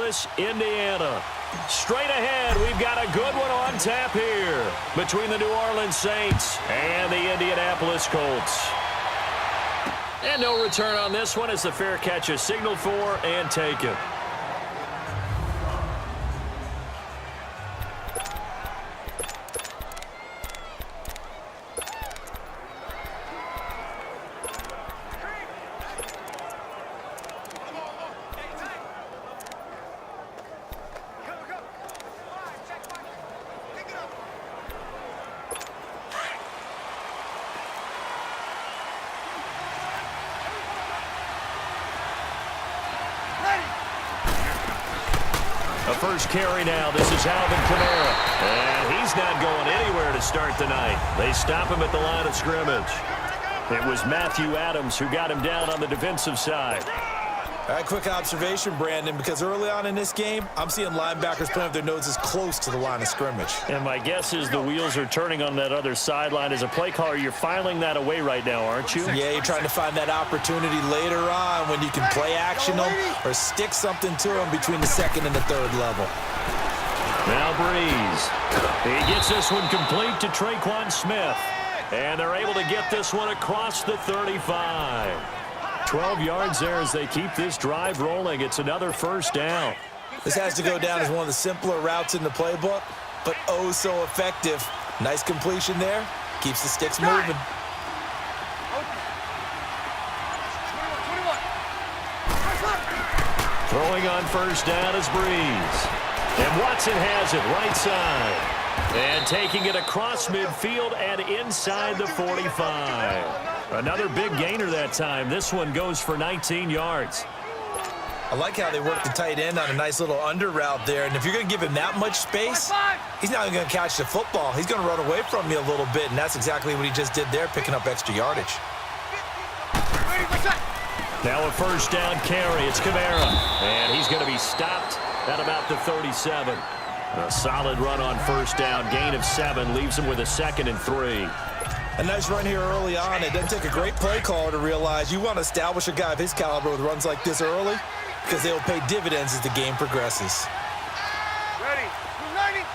Indianapolis, Indiana. Straight ahead, we've got a good one on tap here between the New Orleans Saints and the Indianapolis Colts. And no return on this one as the fair catch is signaled for and taken. A first carry now. This is Alvin Kamara. And he's not going anywhere to start the night. They stop him at the line of scrimmage. It was Matthew Adams who got him down on the defensive side. All right, quick observation, Brandon, because early on in this game, I'm seeing linebackers putting up their noses close to the line of scrimmage. And my guess is the wheels are turning on that other sideline. As a play caller, you're filing that away right now, aren't you? Yeah, you're trying to find that opportunity later on when you can play action them or stick something to them between the second and the third level. Now Breeze. He gets this one complete to Traquan Smith. And they're able to get this one across the 35. 12 yards there as they keep this drive rolling. It's another first down. This has to go down as one of the simpler routes in the playbook, but oh so effective. Nice completion there. Keeps the sticks moving. Throwing on first down is Breeze. And Watson has it right side. And taking it across midfield and inside the 45. Another big gainer that time. This one goes for 19 yards. I like how they work the tight end on a nice little under route there. And if you're going to give him that much space, he's not even going to catch the football. He's going to run away from you a little bit, and that's exactly what he just did there, picking up extra yardage. Now a first down carry. It's Kamara. And he's going to be stopped at about the 37. A solid run on first down. Gain of 7 leaves him with a 2nd and 3. A nice run here early on. It doesn't take a great play caller to realize you want to establish a guy of his caliber with runs like this early because they will pay dividends as the game progresses. Ready. Ready.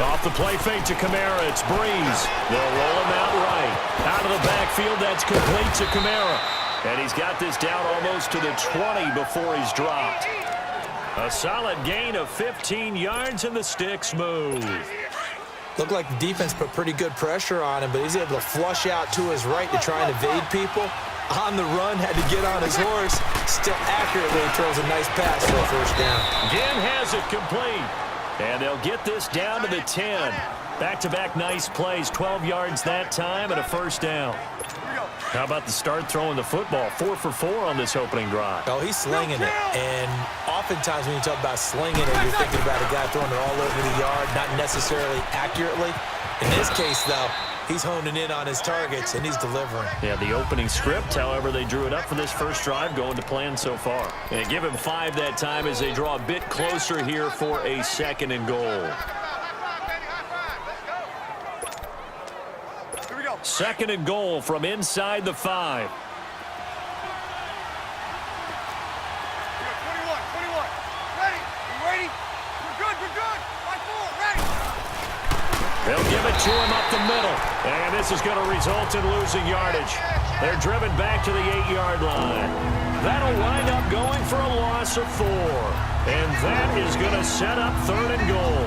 Off the play fake to Kamara. It's Breeze. They'll roll him out right. Out of the backfield, that's complete to Kamara. And he's got this down almost to the 20 before he's dropped. A solid gain of 15 yards, and the sticks move. Looked like the defense put pretty good pressure on him, but he's able to flush out to his right to try and evade people. On the run, had to get on his horse. Still accurately throws a nice pass for a first down. Again has it complete. And they'll get this down to the 10. Back-to-back nice plays, 12 yards that time and a first down. How about the start throwing the football? 4 for 4 on this opening drive. Oh, he's slinging it. And oftentimes when you talk about slinging it, you're thinking about a guy throwing it all over the yard, not necessarily accurately. In this case, though, he's honing in on his targets, and he's delivering. Yeah, the opening script, however, they drew it up for this first drive, going to plan so far. And give him 5 that time as they draw a bit closer here for a 2nd and goal. 2nd and goal from inside the 5. 21, 21. Ready. You ready? We're good. We're good. 5-4. Ready. They'll give it to him up the middle. And this is going to result in losing yardage. They're driven back to the 8-yard line. That'll wind up going for a loss of 4. And that is going to set up 3rd and goal.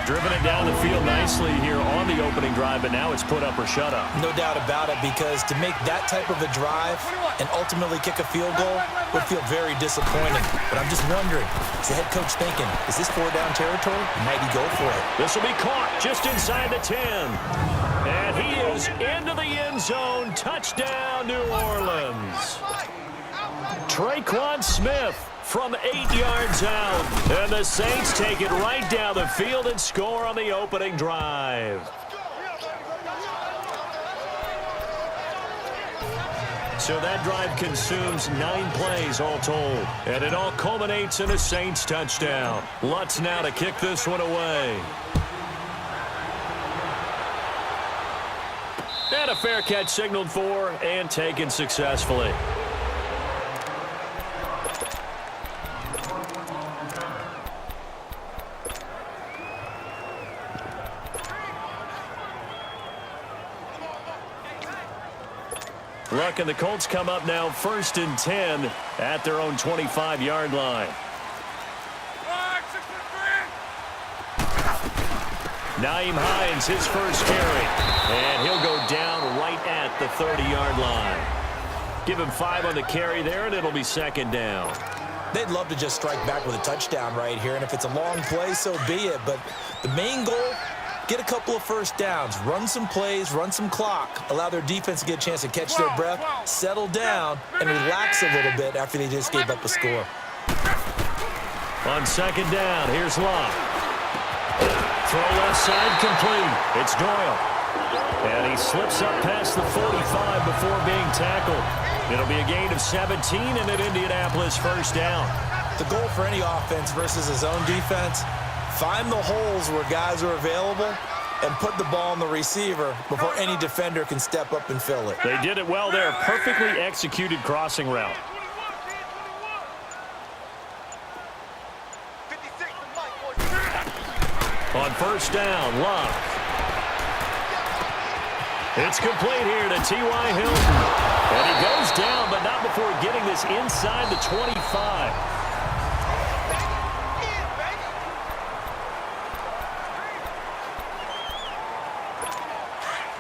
Driven it down the field nicely here on the opening drive, but now it's put up or shut up. No doubt about it, because to make that type of a drive and ultimately kick a field goal would feel very disappointing. But I'm just wondering, is the head coach thinking, is this 4-down territory? Might he go for it? This will be caught just inside the 10. And he is into the end zone. Touchdown, New Orleans. Traquan Smith from 8 yards out. And the Saints take it right down the field and score on the opening drive. So that drive consumes 9 plays all told. And it all culminates in a Saints touchdown. Lutz now to kick this one away. And a fair catch signaled for and taken successfully. Look, and the Colts come up now 1st and 10 at their own 25-yard line. Nyheim Hines, his first carry, and he'll go down right at the 30-yard line. Give him 5 on the carry there, and it'll be 2nd down. They'd love to just strike back with a touchdown right here, and if it's a long play, so be it. But the main goal, get a couple of first downs, run some plays, run some clock, allow their defense to get a chance to catch their breath, settle down, and relax a little bit after they just gave up a score. On 2nd down, here's Locke. Throw left side complete. It's Doyle. And he slips up past the 45 before being tackled. It'll be a gain of 17 and an Indianapolis first down. The goal for any offense versus his own defense, find the holes where guys are available and put the ball on the receiver before any defender can step up and fill it. They did it well there. Perfectly executed crossing route. On 1st down, Locke. It's complete here to T.Y. Hilton. And he goes down, but not before getting this inside the 25.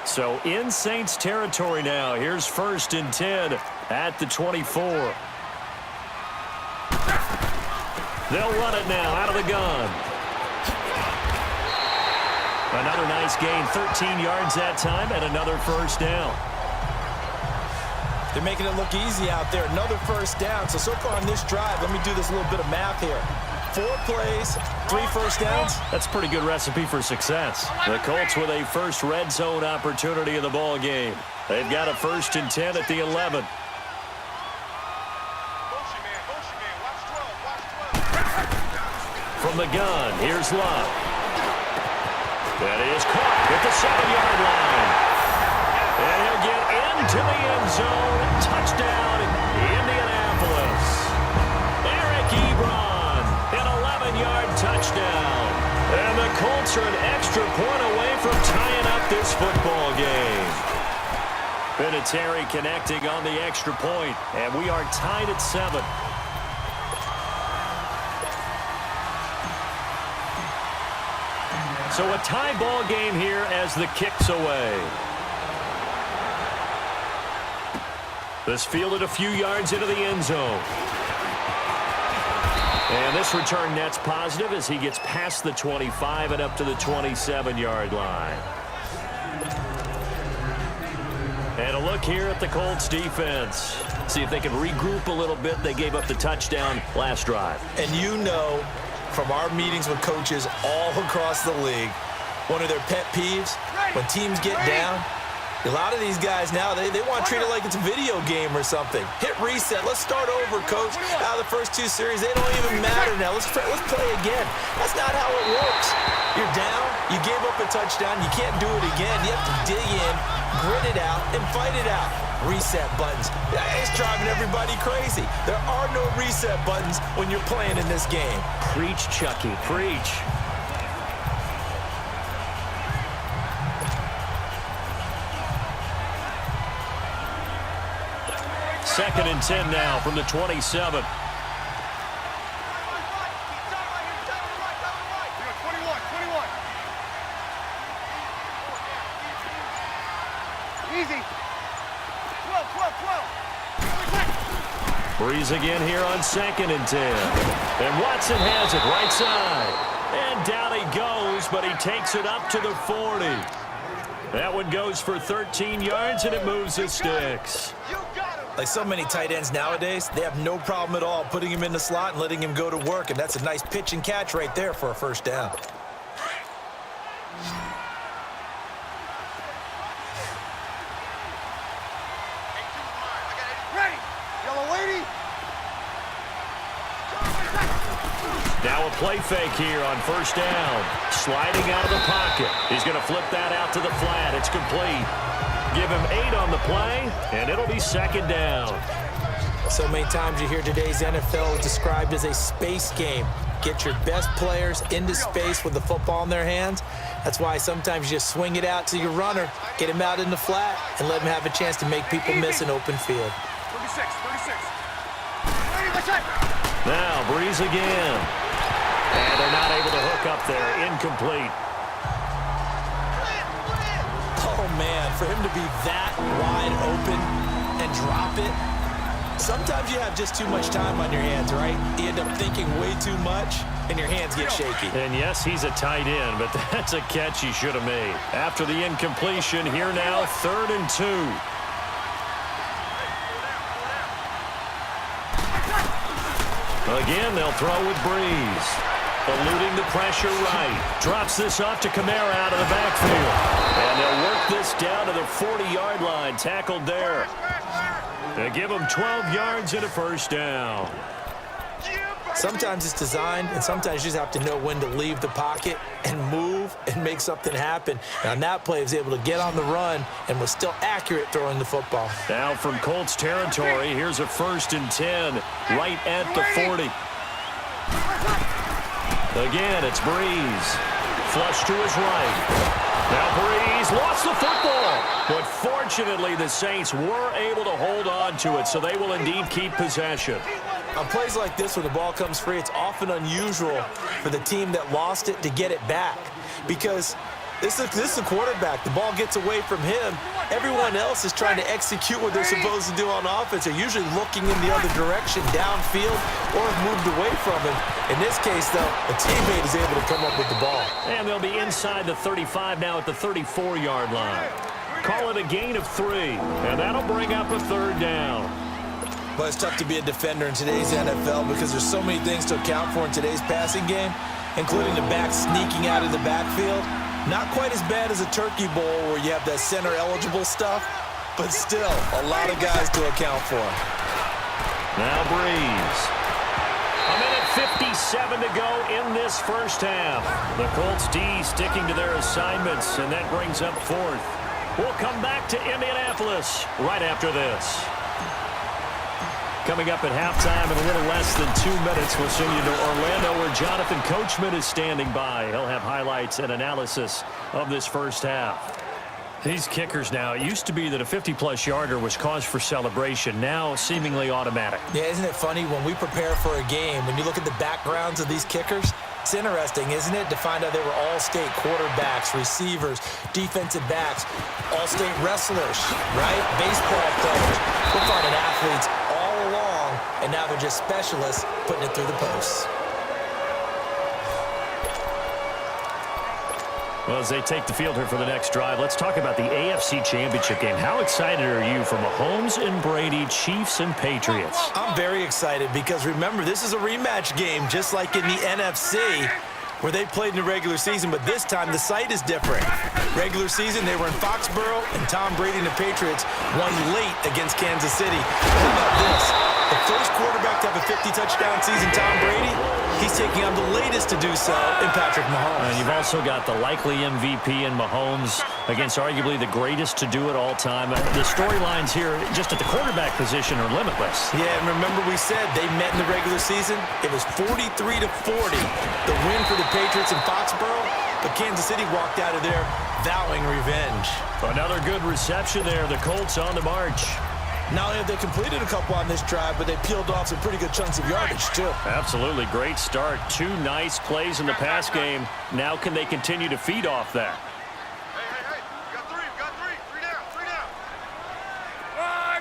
So in Saints territory now. Here's 1st and 10 at the 24. They'll run it now out of the gun. Another nice gain, 13 yards that time, and another first down. They're making it look easy out there. Another first down. So far on this drive, let me do this little bit of math here. 4 plays, 3 first downs. That's a pretty good recipe for success. The Colts with a first red zone opportunity in the ball game. They've got a 1st and 10 at the 11. From the gun, here's Locke. That is caught at the 7-yard line. And he'll get into the end zone. Touchdown, Indianapolis. Eric Ebron, an 11-yard touchdown. And the Colts are an extra point away from tying up this football game. Vinatieri connecting on the extra point, and we are tied at 7. So a tie ball game here as the kick's away. This fielded a few yards into the end zone. And this return net's positive as he gets past the 25 and up to the 27-yard line. And a look here at the Colts defense. See if they can regroup a little bit. They gave up the touchdown last drive. And you know, from our meetings with coaches all across the league, one of their pet peeves, when teams get down, a lot of these guys now, they want to treat it like it's a video game or something. Hit reset. Let's start over, coach. Out of the first 2 series, they don't even matter now. Let's play again. That's not how it works. You're down. You gave up a touchdown. You can't do it again. You have to dig in, grit it out, and fight it out. Reset buttons. It's driving everybody crazy. There are no reset buttons when you're playing in this game. Preach, Chucky. Preach. Second and 10 now from the 27. Easy. 12. Breeze again here on 2nd and 10. And Watson has it right side. And down he goes, but he takes it up to the 40. That one goes for 13 yards, and it moves the sticks. Like so many tight ends nowadays, they have no problem at all putting him in the slot and letting him go to work, and that's a nice pitch and catch right there for a first down. Ready. Yellow lady. Now a play fake here on 1st down. Sliding out of the pocket. He's going to flip that out to the flat. It's complete. Give him 8 on the play, and it'll be second down. So many times you hear today's NFL described as a space game. Get your best players into space with the football in their hands. That's why sometimes you just swing it out to your runner, get him out in the flat, and let him have a chance to make people miss an open field. 36. Ready, watch out. Now, Breeze again. And they're not able to hook up there. Incomplete. Oh, man, for him to be that wide open and drop it. Sometimes you have just too much time on your hands, right? You end up thinking way too much, and your hands get shaky. And yes, he's a tight end, but that's a catch he should have made. After the incompletion, here now, 3rd and 2. Again, they'll throw with Breeze. Eluding the pressure right. Drops this off to Kamara out of the backfield. And they'll work this down to the 40-yard line. Tackled there. They give him 12 yards and a first down. Sometimes it's designed, and sometimes you just have to know when to leave the pocket and move and make something happen. And on that play, he was able to get on the run and was still accurate throwing the football. Now from Colts territory, here's a 1st and 10 right at the 40. Again, it's Breeze. Flush to his right. Now Breeze lost the football. But fortunately, the Saints were able to hold on to it, so they will indeed keep possession. On plays like this, when the ball comes free, it's often unusual for the team that lost it to get it back. Because this is a quarterback. The ball gets away from him. Everyone else is trying to execute what they're supposed to do on offense. They're usually looking in the other direction, downfield, or have moved away from him. In this case, though, a teammate is able to come up with the ball. And they'll be inside the 35 now at the 34-yard line. Call it a gain of 3, and that'll bring up a 3rd down. But it's tough to be a defender in today's NFL because there's so many things to account for in today's passing game, including the back sneaking out of the backfield. Not quite as bad as a turkey bowl where you have that center-eligible stuff, but still a lot of guys to account for. Now Breeze. A minute 57 to go in this first half. The Colts D sticking to their assignments, and that brings up 4th. We'll come back to Indianapolis right after this. Coming up at halftime in a little less than 2 minutes, we'll send you to Orlando where Jonathan Coachman is standing by. He'll have highlights and analysis of this first half. These kickers now, it used to be that a 50-plus yarder was cause for celebration, now seemingly automatic. Yeah, isn't it funny when we prepare for a game, when you look at the backgrounds of these kickers, it's interesting, isn't it, to find out they were all-state quarterbacks, receivers, defensive backs, all-state wrestlers, right? Baseball players, we're finding athletes all along, and now they're just specialists putting it through the posts. Well, as they take the field here for the next drive, let's talk about the AFC Championship game. How excited are you for Mahomes and Brady, Chiefs and Patriots? I'm very excited because, remember, this is a rematch game, just like in the NFC, where they played in the regular season, but this time the site is different. Regular season, they were in Foxborough, and Tom Brady and the Patriots won late against Kansas City. How about this? The first quarterback to have a 50-touchdown season, Tom Brady, he's taking on the latest to do so in Patrick Mahomes. And you've also got the likely MVP in Mahomes against arguably the greatest to do it all time. The storylines here just at the quarterback position are limitless. Yeah, and remember we said they met in the regular season? It was 43-40, the win for the Patriots in Foxborough, but Kansas City walked out of there vowing revenge. Another good reception there. The Colts on the march. Not only have they completed a couple on this drive, but they peeled off some pretty good chunks of yardage, too. Absolutely. Great start. 2 nice plays in the pass game. Now can they continue to feed off that? Hey. We got 3. Three down.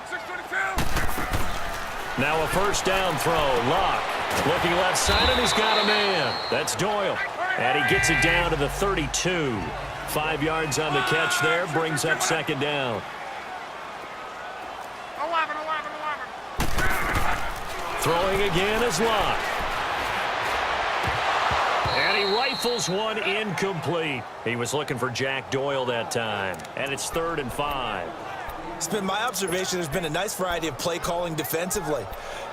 622. Now a first down throw. Lock. Looking left side, and he's got a man. That's Doyle. And he gets it down to the 32. 5 yards on the catch there. Brings up second down. 11. Throwing again is Locke. And he rifles one incomplete. He was looking for Jack Doyle that time. And it's 3rd and 5. It's been my observation there's been a nice variety of play calling defensively.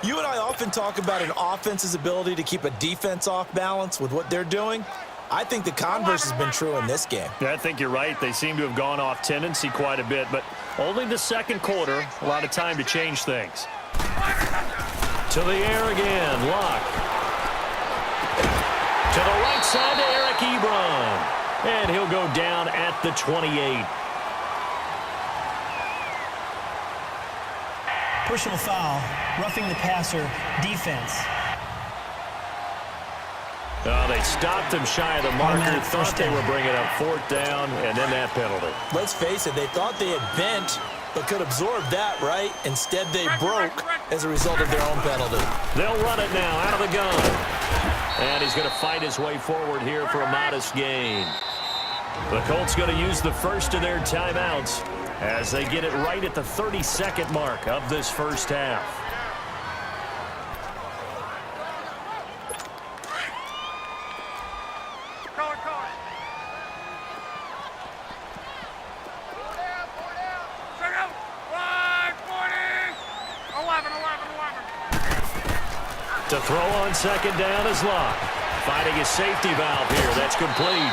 You and I often talk about an offense's ability to keep a defense off balance with what they're doing. I think the converse has been true in this game. I think you're right. They seem to have gone off tendency quite a bit. But Only the second quarter. A lot of time to change things. To the air again. Luck. To the right side to Eric Ebron. And he'll go down at the 28. Personal foul, roughing the passer, defense. Oh, they stopped him shy of the marker, thought they were bringing up fourth down, and then that penalty. Let's face it, they thought they had bent, but could absorb that, right? Instead, they broke as a result of their own penalty. They'll run it now out of the gun. And he's going to fight his way forward here for a modest gain. The Colts going to use the first of their timeouts as they get it right at the 32nd mark of this first half. To throw on second down is Luck. Finding his safety valve here. That's complete.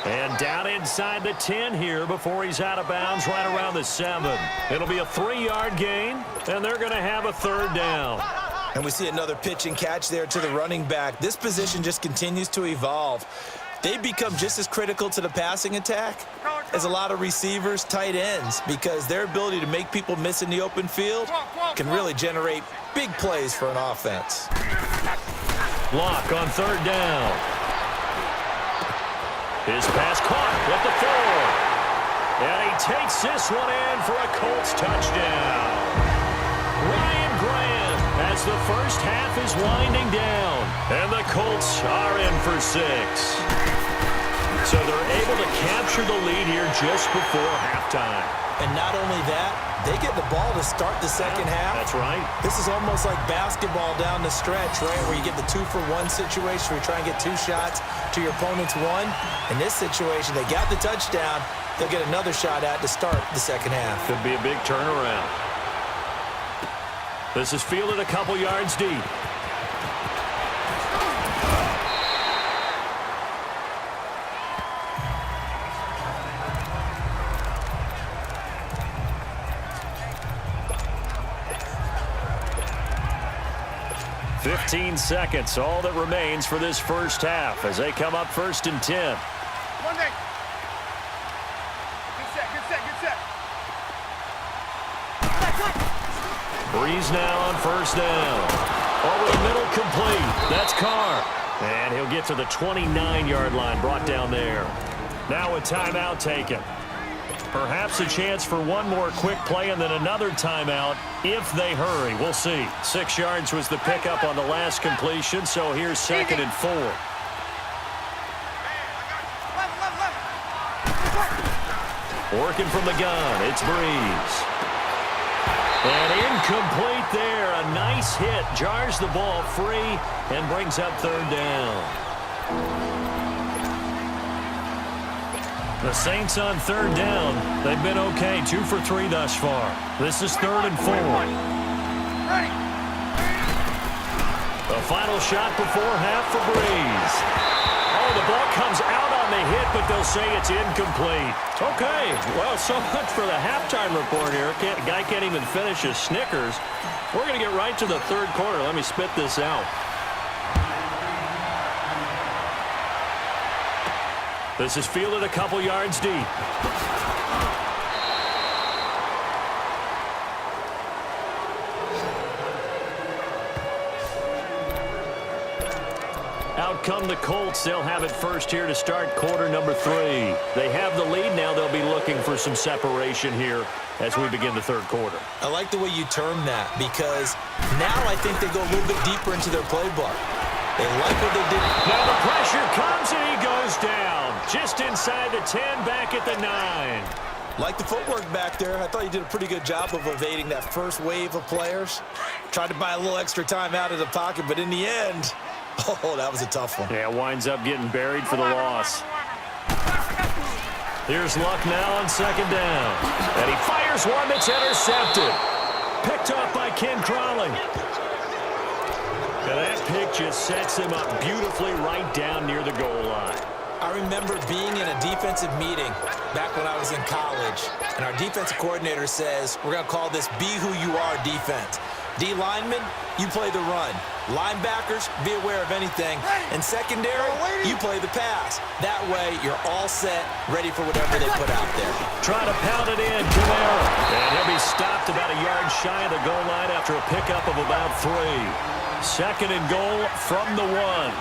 And down inside the 10 here before he's out of bounds right around the 7. It'll be a 3-yard gain, and they're going to have a third down. And we see another pitch and catch there to the running back. This position just continues to evolve. They become just as critical to the passing attack as a lot of receivers, tight ends, because their ability to make people miss in the open field can really generate big plays for an offense. Luck on third down. His pass caught at the 4. And he takes this one in for a Colts touchdown. Ryan Grant as the first half is winding down. And the Colts are in for 6. So they're able to capture the lead here just before halftime. And not only that, they get the ball to start the second half. That's right. This is almost like basketball down the stretch, right, where you get the 2-for-1 situation where you try and get 2 shots to your opponent's 1. In this situation, they got the touchdown. They'll get another shot at to start the second half. Could be a big turnaround. This is fielded a couple yards deep. Seconds, all that remains for this first half as they come up first and 10. One day. Good set. Breeze now on first down. Over the middle, complete. That's Carr. And he'll get to the 29-yard line, brought down there. Now a timeout taken. Perhaps a chance for one more quick play and then another timeout if they hurry. We'll see. 6 yards was the pickup on the last completion, so here's second and 4. Working from the gun, it's Breeze. And incomplete there. A nice hit. Jars the ball free and brings up third down. The Saints on third down. They've been okay. 2 for 3 thus far. This is third and 4. Ready. The final shot before half for Breeze. Oh, the ball comes out on the hit, but they'll say it's incomplete. Okay, well, so much for the halftime report here. Guy can't even finish his Snickers. We're going to get right to the third quarter. Let me spit this out. This is fielded a couple yards deep. Out come the Colts. They'll have it first here to start quarter number 3. They have the lead now. They'll be looking for some separation here as we begin the third quarter. I like the way you term that because now I think they go a little bit deeper into their playbook. They like what they did. Now the pressure comes and he goes down. Just inside the 10, back at the 9. Like the footwork back there. I thought you did a pretty good job of evading that first wave of players. Tried to buy a little extra time out of the pocket, but in the end, oh, that was a tough one. Yeah, winds up getting buried for the loss. Here's Luck now on second down. And he fires one that's intercepted. Picked off by Ken Crawley. And that pick just sets him up beautifully right down near the goal line. I remember being in a defensive meeting back when I was in college, and our defensive coordinator says, we're going to call this be who you are defense. D linemen, you play the run. Linebackers, be aware of anything. And secondary, you play the pass. That way, you're all set, ready for whatever they put out there. Trying to pound it in, Camara. And he'll be stopped about a yard shy of the goal line after a pickup of about 3. 2nd and goal from the 1.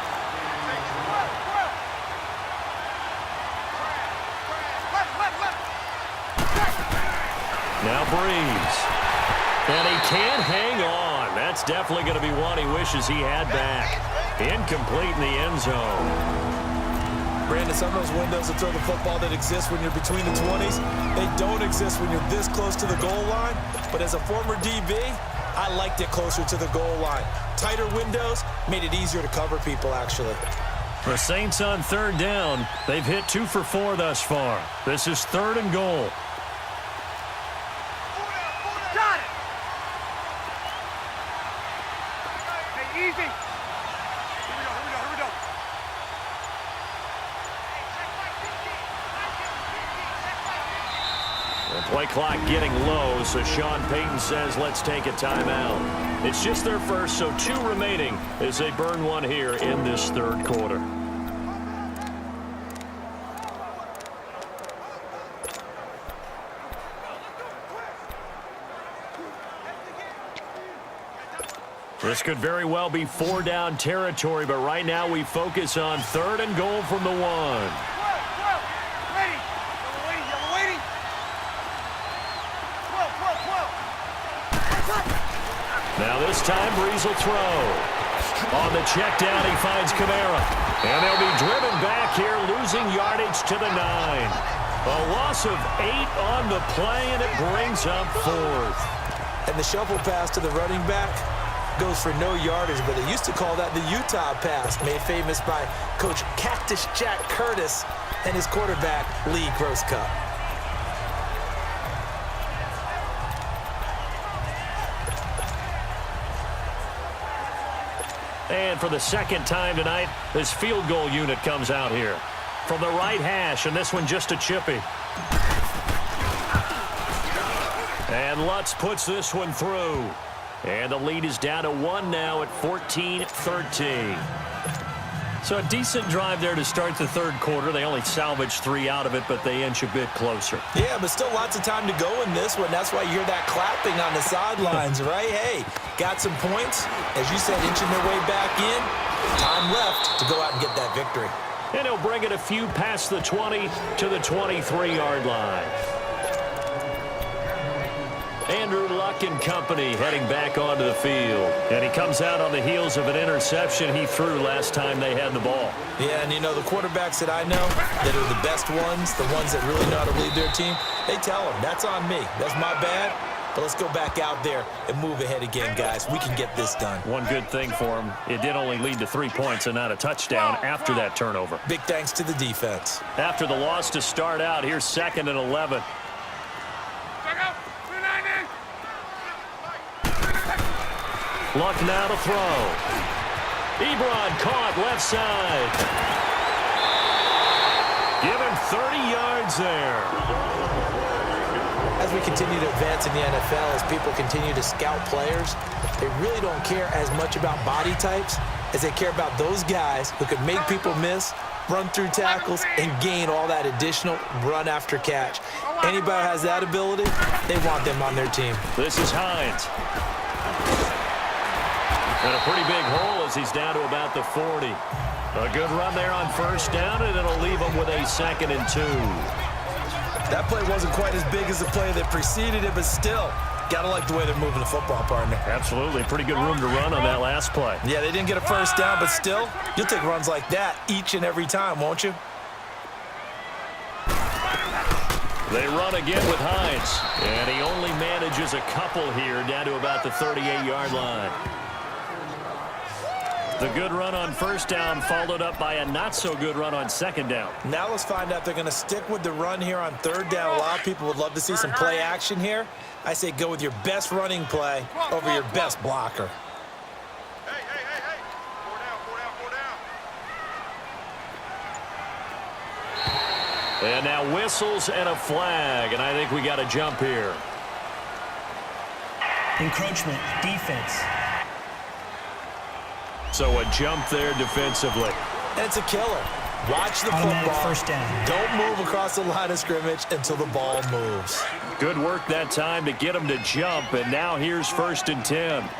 Now Breeze. And he can't hang on. That's definitely going to be one he wishes he had back. Incomplete in the end zone. Brandon, some of those windows to throw the football that exist when you're between the 20s, they don't exist when you're this close to the goal line. But as a former DB, I liked it closer to the goal line. Tighter windows made it easier to cover people, actually. The Saints on 3rd down. They've hit 2 for 4 thus far. This is 3rd and goal. Got it. Hey, easy. Here we go. The play clock getting low, so Sean Payton says let's take a timeout. It's just their first, so 2 remaining as they burn one here in this 3rd quarter. This could very well be 4-down territory, but right now we focus on 3rd and goal from the 1. Ready. Yellow waiting. 12. Now this time Breeze will throw. On the check down, he finds Camara. And they'll be driven back here, losing yardage to the 9. A loss of 8 on the play, and it brings up 4th. And the shuffle pass to the running back goes for no yardage, but they used to call that the Utah pass, made famous by Coach Cactus Jack Curtis and his quarterback, Lee Grosscup. And for the 2nd time tonight, this field goal unit comes out here. From the right hash, and this one just a chippy. And Lutz puts this one through. And the lead is down to 1 now at 14-13. So a decent drive there to start the 3rd quarter. They only salvaged 3 out of it, but they inch a bit closer. Yeah, but still lots of time to go in this one. That's why you hear that clapping on the sidelines, right? Hey, got some points. As you said, inching their way back in. Time left to go out and get that victory. And he'll bring it a few past the 20 to the 23-yard line. Andrew Luck and company heading back onto the field. And he comes out on the heels of an interception he threw last time they had the ball. Yeah, and you know, the quarterbacks that I know that are the best ones, the ones that really know how to lead their team, they tell them, that's on me. That's my bad. But let's go back out there and move ahead again, guys. We can get this done. One good thing for him, it did only lead to 3 points and not a touchdown after that turnover. Big thanks to the defense. After the loss to start out, here's 2nd and 11. Luck now to throw. Ebron caught left side. Give him 30 yards there. As we continue to advance in the NFL, as people continue to scout players, they really don't care as much about body types as they care about those guys who can make people miss, run through tackles, and gain all that additional run after catch. Anybody who has that ability, they want them on their team. This is Hines. And a pretty big hole as he's down to about the 40. A good run there on 1st down, and it'll leave him with a 2nd and 2. That play wasn't quite as big as the play that preceded it, but still, gotta like the way they're moving the football, partner. Absolutely. Pretty good room to run on that last play. Yeah, they didn't get a 1st down, but still, you'll take runs like that each and every time, won't you? They run again with Hines, and he only manages a couple here down to about the 38-yard line. The good run on 1st down followed up by a not-so-good run on 2nd down. Now let's find out they're going to stick with the run here on 3rd down. A lot of people would love to see some play action here. I say go with your best running play over your best blocker. Hey. 4 down. And now whistles and a flag, and I think we got a jump here. Encroachment, defense. So a jump there defensively. And it's a killer. Watch the Automatic football. first down. Don't move across the line of scrimmage until the ball moves. Good work that time to get him to jump, and now here's 1st and 10. 674.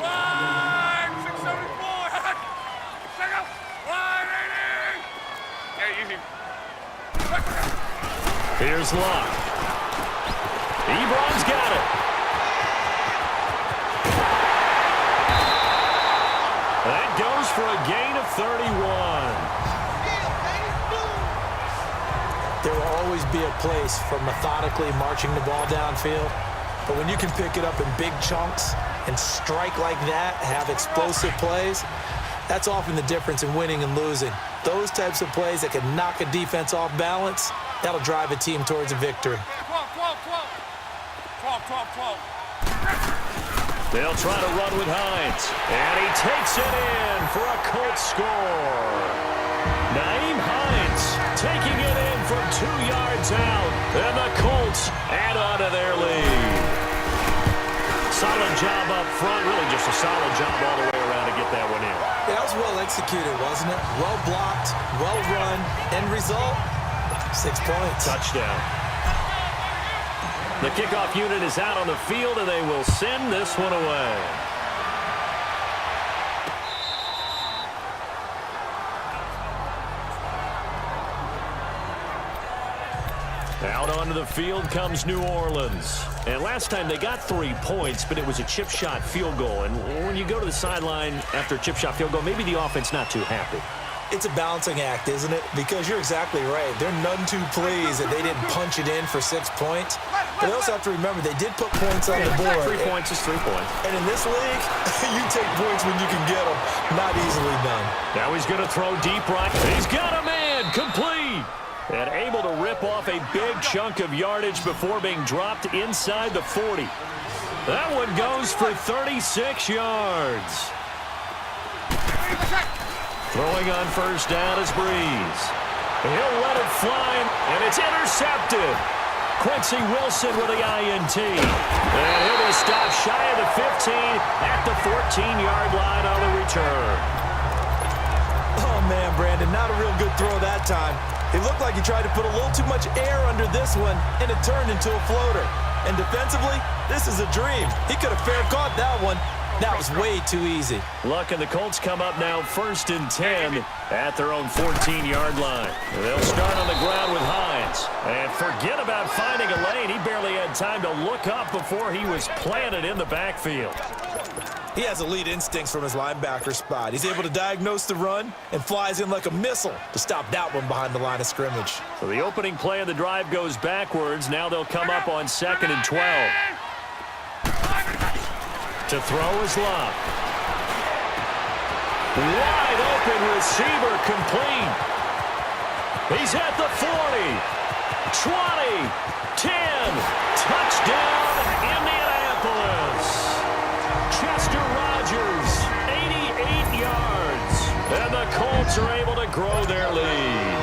Check out. 180. Hey, easy. Here's Locke. Ebron's got it. That goes for a gain of 31. There will always be a place for methodically marching the ball downfield. But when you can pick it up in big chunks and strike like that, have explosive plays, that's often the difference in winning and losing. Those types of plays that can knock a defense off balance, that'll drive a team towards a victory. 12. They'll try to run with Hines. And he takes it in for a Colts score. Naeem Hines taking it in from 2 yards out. And the Colts add on to their lead. Solid job up front. Really just a solid job all the way around to get that one in. Yeah, that was well executed, wasn't it? Well blocked, well run. End result, 6 points. Touchdown. The kickoff unit is out on the field, and they will send this one away. Out onto the field comes New Orleans. And last time they got 3 points, but it was a chip shot field goal. And when you go to the sideline after a chip shot field goal, maybe the offense not too happy. It's a balancing act, isn't it? Because you're exactly right. They're none too pleased that they didn't punch it in for 6 points. But they also have to remember they did put points on the board. 3 points is 3 points. And in this league, you take points when you can get them. Not easily done. Now he's going to throw deep right. He's got a man complete. And able to rip off a big chunk of yardage before being dropped inside the 40. That one goes for 36 yards. Throwing on 1st down is Breeze. He'll let it fly, and it's intercepted. Quincy Wilson with the INT. And he'll be stopped shy of the 15 at the 14-yard line on the return. Oh, man, Brandon, not a real good throw that time. It looked like he tried to put a little too much air under this one, and it turned into a floater. And defensively, this is a dream. He could have fair caught that one. That was way too easy. Luck and the Colts come up now 1st and 10 at their own 14-yard line. They'll start on the ground with Hines. And forget about finding a lane. He barely had time to look up before he was planted in the backfield. He has elite instincts from his linebacker spot. He's able to diagnose the run and flies in like a missile to stop that one behind the line of scrimmage. So the opening play of the drive goes backwards. Now they'll come up on 2nd and 12. To throw is Locke. Wide open receiver complete. He's at the 40, 20, 10. Touchdown, Indianapolis. Chester Rogers, 88 yards. And the Colts are able to grow their lead.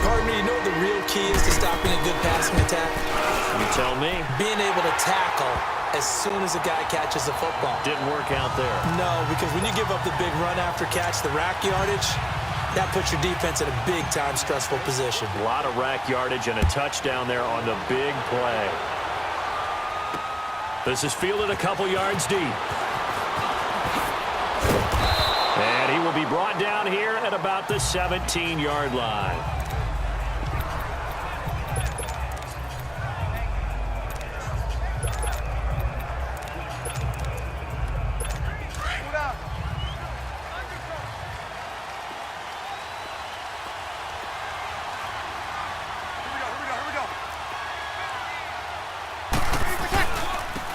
Pardon me, you know what the real key is to stopping a good passing attack? You tell me. Being able to tackle as soon as a guy catches the football. Didn't work out there. No, because when you give up the big run after catch, the rack yardage, that puts your defense in a big-time stressful position. A lot of rack yardage and a touchdown there on the big play. This is fielded a couple yards deep. And he will be brought down here at about the 17-yard line.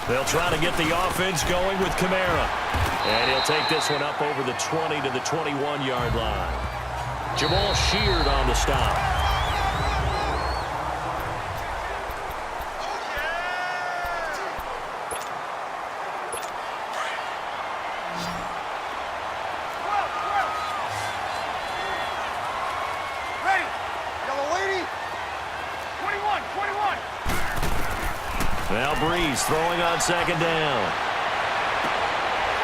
They'll try to get the offense going with Kamara. And he'll take this one up over the 20 to the 21-yard line. Jamal Sheard on the stop. Ready. Yellow lady. Breeze throwing on second down.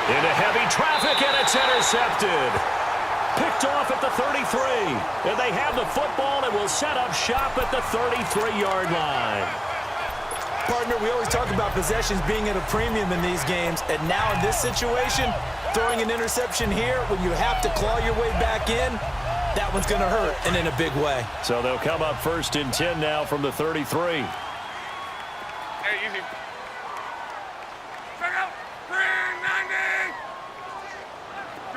Into heavy traffic, and it's intercepted. Picked off at the 33. And they have the football and will set up shop at the 33-yard line. Partner, we always talk about possessions being at a premium in these games, and now in this situation, throwing an interception here when you have to claw your way back in, that one's going to hurt, and in a big way. So they'll come up 1st and 10 now from the 33. Hey, easy. Check out. 390.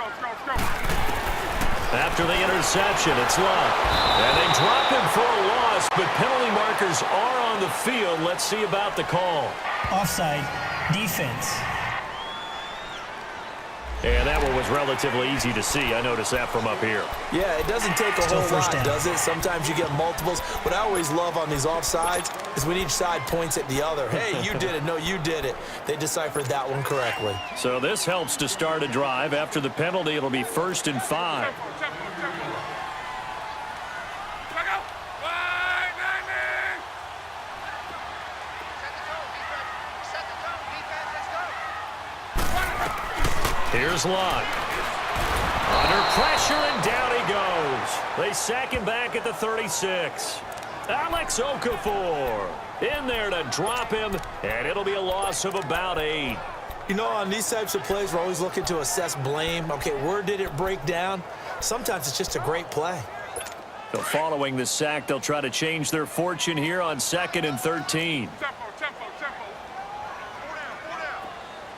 Let's go. After the interception, it's Luck. And they drop him for a loss, but penalty markers are on the field. Let's see about the call. Offside. Defense. And that one was relatively easy to see. I noticed that from up here. Yeah, it doesn't take a Still whole first lot, down. does it? Sometimes you get multiples. What I always love on these offsides is when each side points at the other. Hey, you did it. No, you did it. They deciphered that one correctly. So this helps to start a drive. After the penalty, it'll be 1st and 5. Tempo. Check out. 590. Set the tone, defense. Let's go. Here's Luck. Under pressure, and down he goes. They sack him back at the 36. Alex Okafor in there to drop him, and it'll be a loss of about 8. You know, on these types of plays, we're always looking to assess blame. Okay, where did it break down? Sometimes it's just a great play. So following the sack, they'll try to change their fortune here on 2nd and 13. Tempo. Four down.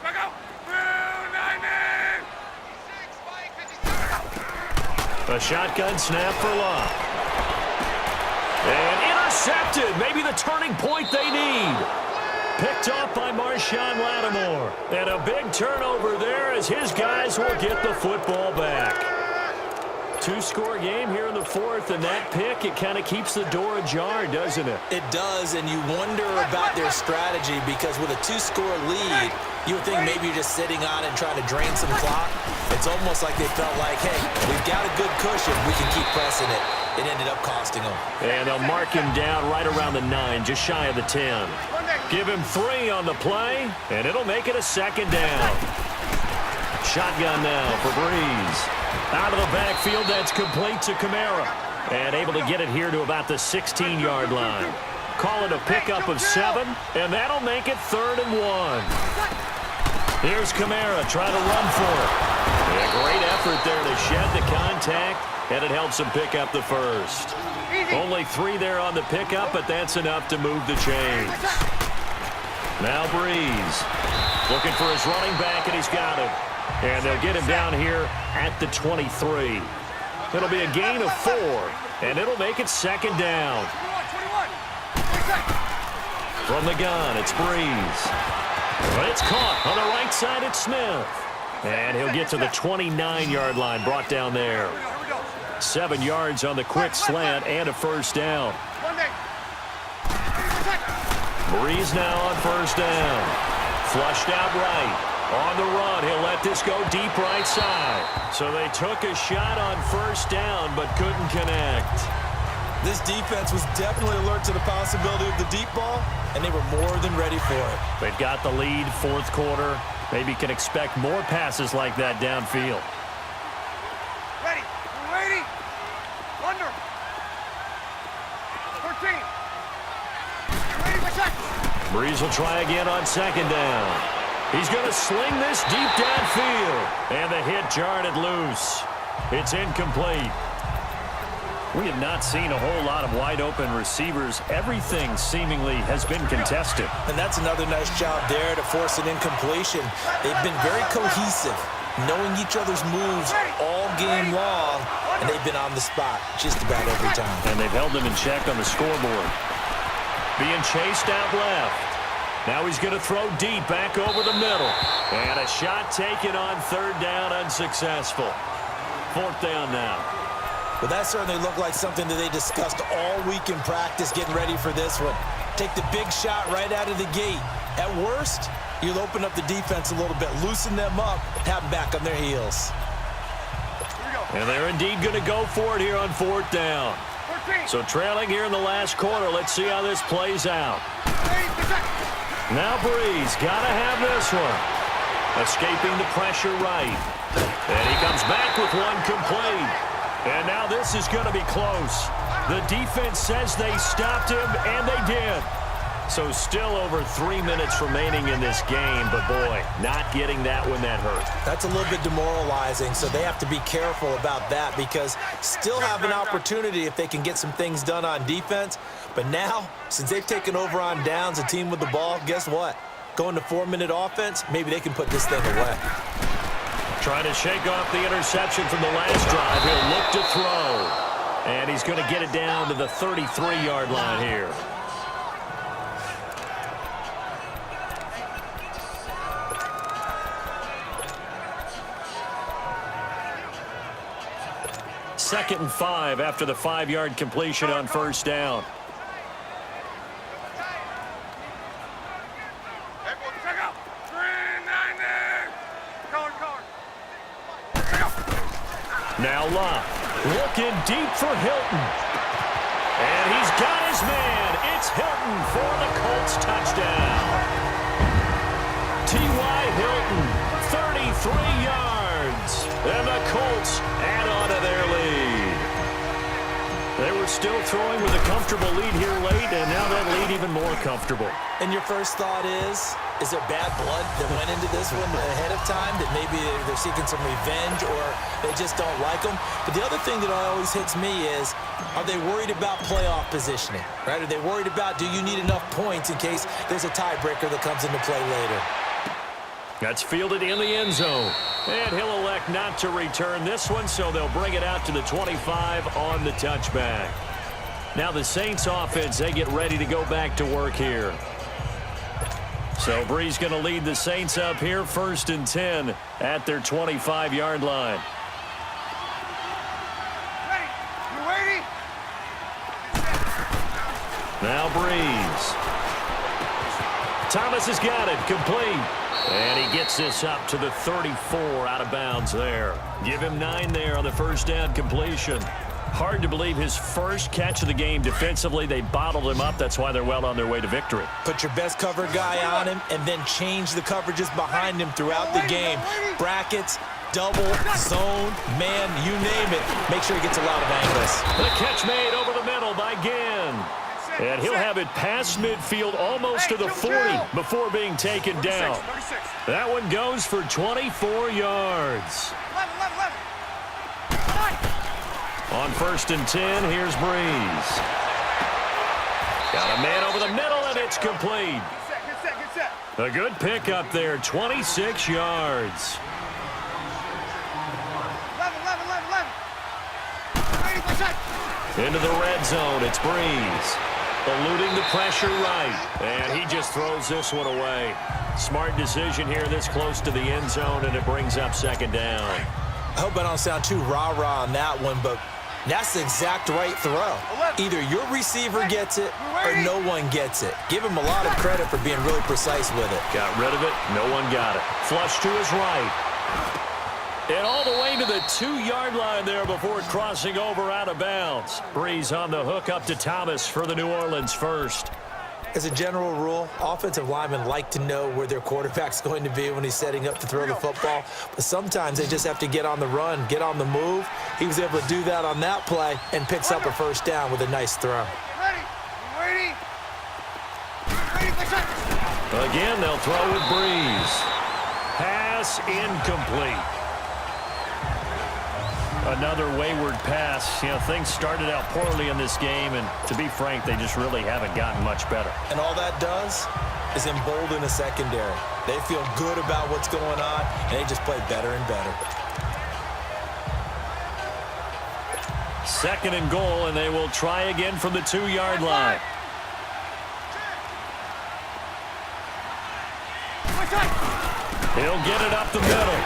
Check out. 290. A shotgun snap for Luck. And intercepted. Maybe the turning point they need. Picked off by Marshawn Lattimore. And a big turnover there as his guys will get the football back. 2-score game here in the 4th, and that pick, it kind of keeps the door ajar, doesn't it? It does, and you wonder about their strategy because with a 2-score lead, you would think maybe you're just sitting on it and trying to drain some clock. It's almost like they felt like, hey, we've got a good cushion. We can keep pressing it. It ended up costing them. And they'll mark him down right around the 9, just shy of the 10. Give him 3 on the play, and it'll make it a 2nd down. Shotgun now for Breeze. Out of the backfield, that's complete to Kamara. And able to get it here to about the 16-yard line. Call it a pickup of 7, and that'll make it 3rd and 1. Here's Kamara trying to run for it. A great effort there to shed the contact, and it helps him pick up the first. Only 3 there on the pickup, but that's enough to move the chains. Now Breeze looking for his running back, and he's got him. And they'll get him down here at the 23. It'll be a gain of 4, and it'll make it 2nd down. 21. From the gun, it's Breeze. But it's caught on the right side. It's Smith. And he'll get to the 29-yard line, brought down there. 7 yards on the quick slant and a 1st down. Breeze now on 1st down. Flushed out right. On the run, he'll let this go deep right side. So they took a shot on 1st down, but couldn't connect. This defense was definitely alert to the possibility of the deep ball, and they were more than ready for it. They've got the lead, 4th quarter. Maybe can expect more passes like that downfield. Ready. We're waiting. Under. 13. Ready for second. Breeze will try again on 2nd down. He's going to sling this deep downfield. And the hit jarred it loose. It's incomplete. We have not seen a whole lot of wide-open receivers. Everything seemingly has been contested. And that's another nice job there to force an incompletion. They've been very cohesive, knowing each other's moves all game long, and they've been on the spot just about every time. And they've held them in check on the scoreboard. Being chased out left. Now he's going to throw deep back over the middle. And a shot taken on 3rd down, unsuccessful. 4th down now. But that certainly looked like something that they discussed all week in practice getting ready for this one. Take the big shot right out of the gate. At worst, you'll open up the defense a little bit, loosen them up, have them back on their heels. And they're indeed going to go for it here on 4th down. 13. So trailing here in the last quarter, let's see how this plays out. Now Breeze got to have this one. Escaping the pressure right. And he comes back with one complete. And now this is going to be close. The defense says they stopped him, and they did. So still over 3 minutes remaining in this game, but boy, not getting that one that hurt. That's a little bit demoralizing, so they have to be careful about that because still have an opportunity if they can get some things done on defense. But now, since they've taken over on downs, a team with the ball, guess what? Going to 4-minute offense, maybe they can put this thing away. Trying to shake off the interception from the last drive. He'll look to throw. And he's going to get it down to the 33-yard line here. Second and 5 after the 5-yard completion on first down. Now Locke looking deep for Hilton. And he's got his man. It's Hilton for the Colts touchdown. T.Y. Hilton, 33 yards. And the Colts add on to their lead. They were still throwing with a comfortable lead here late, and now that lead even more comfortable. And your first thought is there bad blood that went into this one ahead of time, that maybe they're seeking some revenge or they just don't like them? But the other thing that always hits me is, are they worried about playoff positioning, right? Are they worried about, do you need enough points in case there's a tiebreaker that comes into play later? That's fielded in the end zone. And he'll elect not to return this one, so they'll bring it out to the 25 on the touchback. Now the Saints offense, they get ready to go back to work here. So Breeze going to lead the Saints up here, 1st and 10 at their 25-yard line. Ready? You waiting? Now Breeze. Thomas has got it, complete. And he gets this up to the 34 out of bounds there. Give him 9 there on the first down completion. Hard to believe his first catch of the game defensively. They bottled him up. That's why they're well on their way to victory. Put your best cover guy on him and then change the coverages behind him throughout the game. Brackets, double, zone, man, you name it. Make sure he gets a lot of angles. The catch made over the middle by Ginn. And he'll have it past midfield almost to the 40 before being taken down. That one goes for 24 yards. 11. On 1st and 10, here's Breeze. Got a man over the middle, and it's complete. Get set. A good pick up there, 26 yards. 11. Into the red zone, it's Breeze. Eluding the pressure right. And he just throws this one away. Smart decision here this close to the end zone, and it brings up 2nd down. I hope I don't sound too rah-rah on that one, but that's the exact right throw. Either your receiver gets it or no one gets it. Give him a lot of credit for being really precise with it. Got rid of it. No one got it. Flush to his right. And all the way to the 2-yard line there before crossing over out of bounds. Breeze on the hook up to Thomas for the New Orleans first. As a general rule, offensive linemen like to know where their quarterback's going to be when he's setting up to throw the football. But sometimes they just have to get on the run, get on the move. He was able to do that on that play and picks up a first down with a nice throw. Ready? Again, they'll throw with Breeze. Pass incomplete. Another wayward pass. You know, things started out poorly in this game, and to be frank, they just really haven't gotten much better. And all that does is embolden a secondary. They feel good about what's going on, and they just play better and better. 2nd and goal, and they will try again from the 2-yard line. He'll get it up the middle.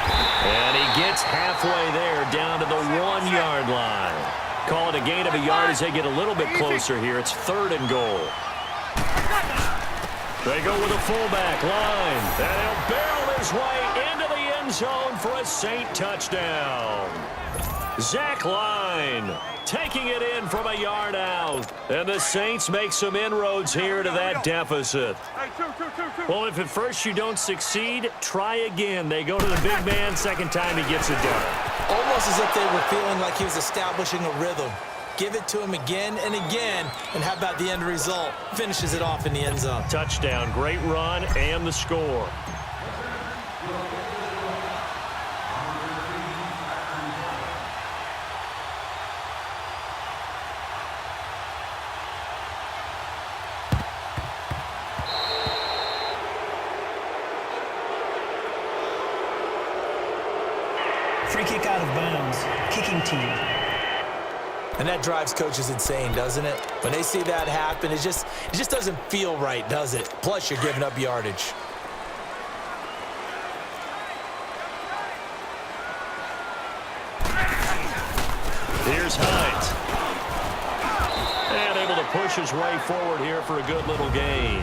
And he gets halfway there down to the 1-yard line. Call it a gain of a yard as they get a little bit closer here. It's 3rd and goal. They go with a fullback line. And he'll barrel his way into the end zone for a Saint touchdown. Zach Line taking it in from a yard out. And the Saints make some inroads here to that deficit. Well, if at first you don't succeed, try again. They go to the big man. Second time he gets it done. Almost as if they were feeling like he was establishing a rhythm. Give it to him again and again. And how about the end result? Finishes it off in the end zone. Touchdown, great run, and the score. Free kick out of bounds. Kicking team. And that drives coaches insane, doesn't it? When they see that happen, it just doesn't feel right, does it? Plus, you're giving up yardage. Here's Hines. And able to push his way forward here for a good little gain.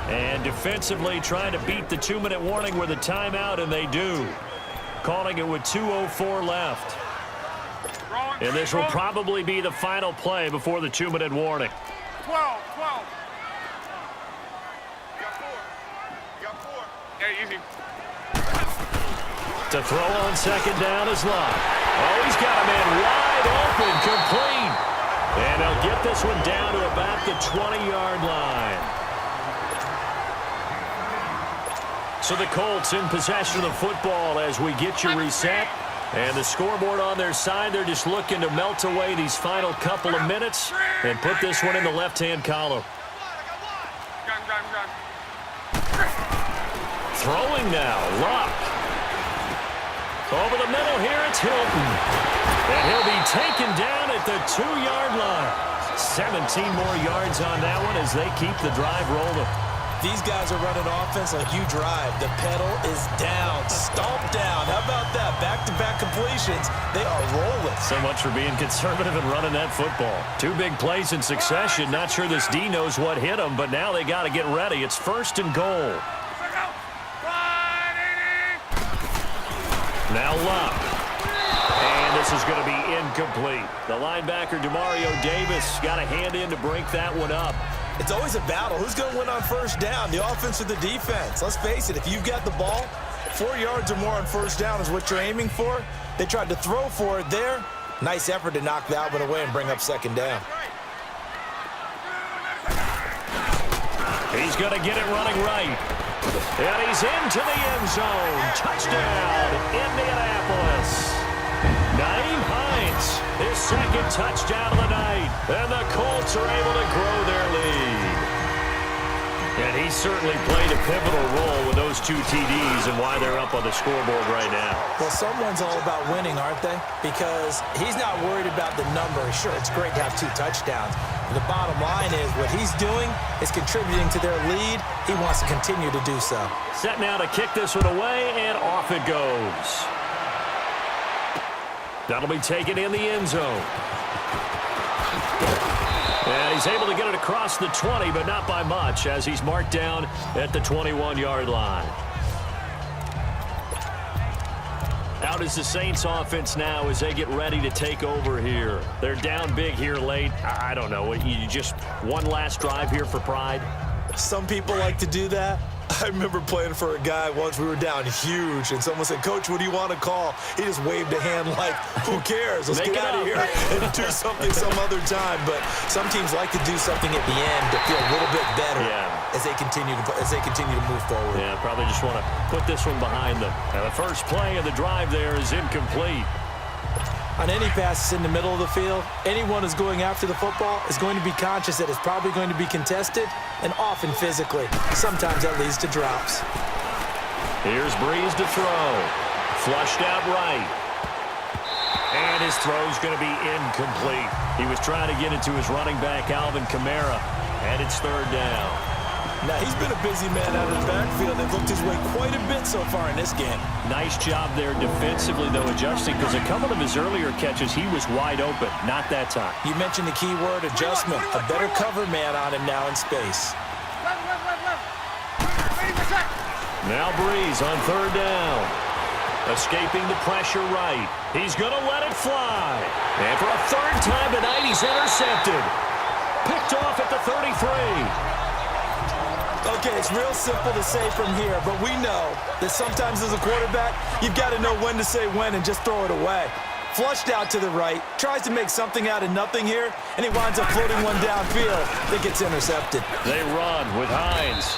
And defensively trying to beat the 2-minute warning with a timeout, and they do. Calling it with 2:04 left. And this will probably be the final play before the 2-minute warning. 12. Got four. Yeah, easy. To throw on second down is Locke. Oh, he's got a man wide open, complete. And they'll get this one down to about the 20-yard line. So the Colts in possession of the football as we get you reset. And the scoreboard on their side, they're just looking to melt away these final couple of minutes and put this one in the left-hand column. Throwing now, Locke. Over the middle here, it's Hilton. And he'll be taken down at the 2-yard line. 17 more yards on that one as they keep the drive rolling. These guys are running offense like you drive. The pedal is down, stomped down. How about that? Back-to-back completions. They are rolling. So much for being conservative and running that football. 2 big plays in succession. Not sure this D knows what hit them, but now they got to get ready. It's 1st and goal. Now Locke. And this is going to be incomplete. The linebacker, Demario Davis, got a hand in to break that one up. It's always a battle. Who's going to win on first down, the offense or the defense? Let's face it, if you've got the ball, 4 yards or more on first down is what you're aiming for. They tried to throw for it there. Nice effort to knock that one away and bring up second down. He's going to get it running right. And he's into the end zone. Touchdown, Indianapolis. Naeem Hines, his 2nd touchdown of the night. And the Colts are able to grow their lead. And he certainly played a pivotal role with those 2 TDs and why they're up on the scoreboard right now. Well, someone's all about winning, aren't they? Because he's not worried about the number. Sure, it's great to have 2 touchdowns. But the bottom line is what he's doing is contributing to their lead. He wants to continue to do so. Set now to kick this one away, and off it goes. That'll be taken in the end zone. And he's able to get it across the 20, but not by much, as he's marked down at the 21-yard line. Out is the Saints offense now as they get ready to take over here. They're down big here late. I don't know. You just one last drive here for pride? Some people like to do that. I remember playing for a guy once. We were down huge, and someone said, "Coach, what do you want to call?" He just waved a hand like, who cares? Let's get out of here and do something some other time. But some teams like to do something at the end to feel a little bit better as they continue to move forward. Yeah, probably just want to put this one behind them. Now, the first play of the drive there is incomplete. On any passes in the middle of the field, anyone who's going after the football is going to be conscious that it's probably going to be contested, and often physically. Sometimes that leads to drops. Here's Breeze to throw. Flushed out right. And his throw's going to be incomplete. He was trying to get it to his running back, Alvin Kamara, and it's 3rd down. Now, he's been a busy man out of the backfield. They've looked his way quite a bit so far in this game. Nice job there defensively, though, adjusting, because a couple of his earlier catches, he was wide open. Not that time. You mentioned the key word, adjustment. A better cover man on him now in space. Left. Now Breeze on 3rd down. Escaping the pressure right. He's going to let it fly. And for a third time tonight, he's intercepted. Picked off at the 33. Okay, it's real simple to say from here, but we know that sometimes as a quarterback, you've got to know when to say when and just throw it away. Flushed out to the right, tries to make something out of nothing here, and he winds up floating one downfield that gets intercepted. They run with Hines.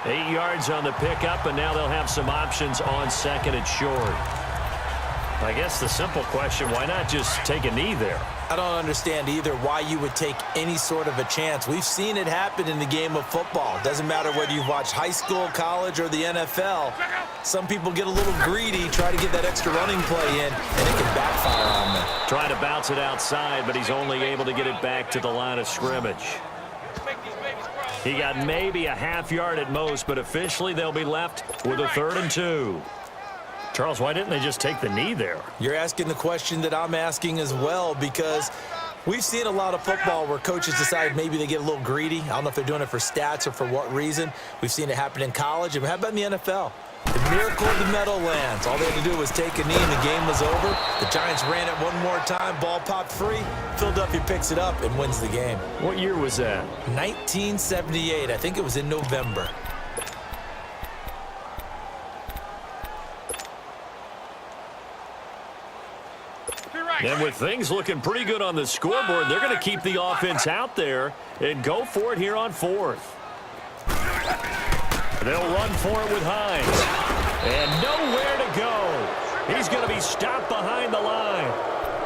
8 yards on the pickup, and now they'll have some options on second and short. I guess the simple question, why not just take a knee there? I don't understand either why you would take any sort of a chance. We've seen it happen in the game of football. Doesn't matter whether you've watched high school, college, or the NFL. Some people get a little greedy, try to get that extra running play in, and it can backfire on them. Trying to bounce it outside, but he's only able to get it back to the line of scrimmage. He got maybe a half yard at most, but officially they'll be left with a 3rd and 2. Charles, why didn't they just take the knee there? You're asking the question that I'm asking as well, because we've seen a lot of football where coaches decide maybe they get a little greedy. I don't know if they're doing it for stats or for what reason. We've seen it happen in college. And how about in the NFL? The miracle of the Meadowlands. All they had to do was take a knee and the game was over. The Giants ran it one more time. Ball popped free. Philadelphia picks it up and wins the game. What year was that? 1978. I think it was in November. And with things looking pretty good on the scoreboard, they're going to keep the offense out there and go for it here on 4th. They'll run for it with Hines. And nowhere to go. He's going to be stopped behind the line.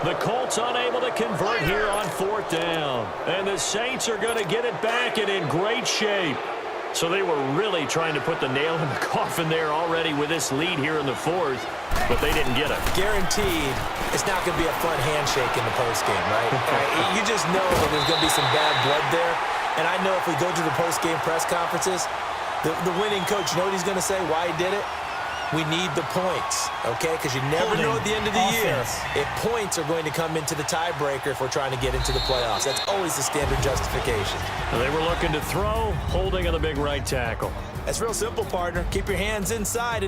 The Colts unable to convert here on 4th down. And the Saints are going to get it back and in great shape. So they were really trying to put the nail in the coffin there already with this lead here in the 4th, but they didn't get it. Guaranteed, it's not going to be a fun handshake in the postgame, right? You just know that there's going to be some bad blood there. And I know if we go to the postgame press conferences, the winning coach, you know what he's going to say, why he did it? We need the points, okay? Because you never know at the end of the year if points are going to come into the tiebreaker if we're trying to get into the playoffs. That's always the standard justification. They were looking to throw, holding on the big right tackle. That's real simple, partner. Keep your hands inside.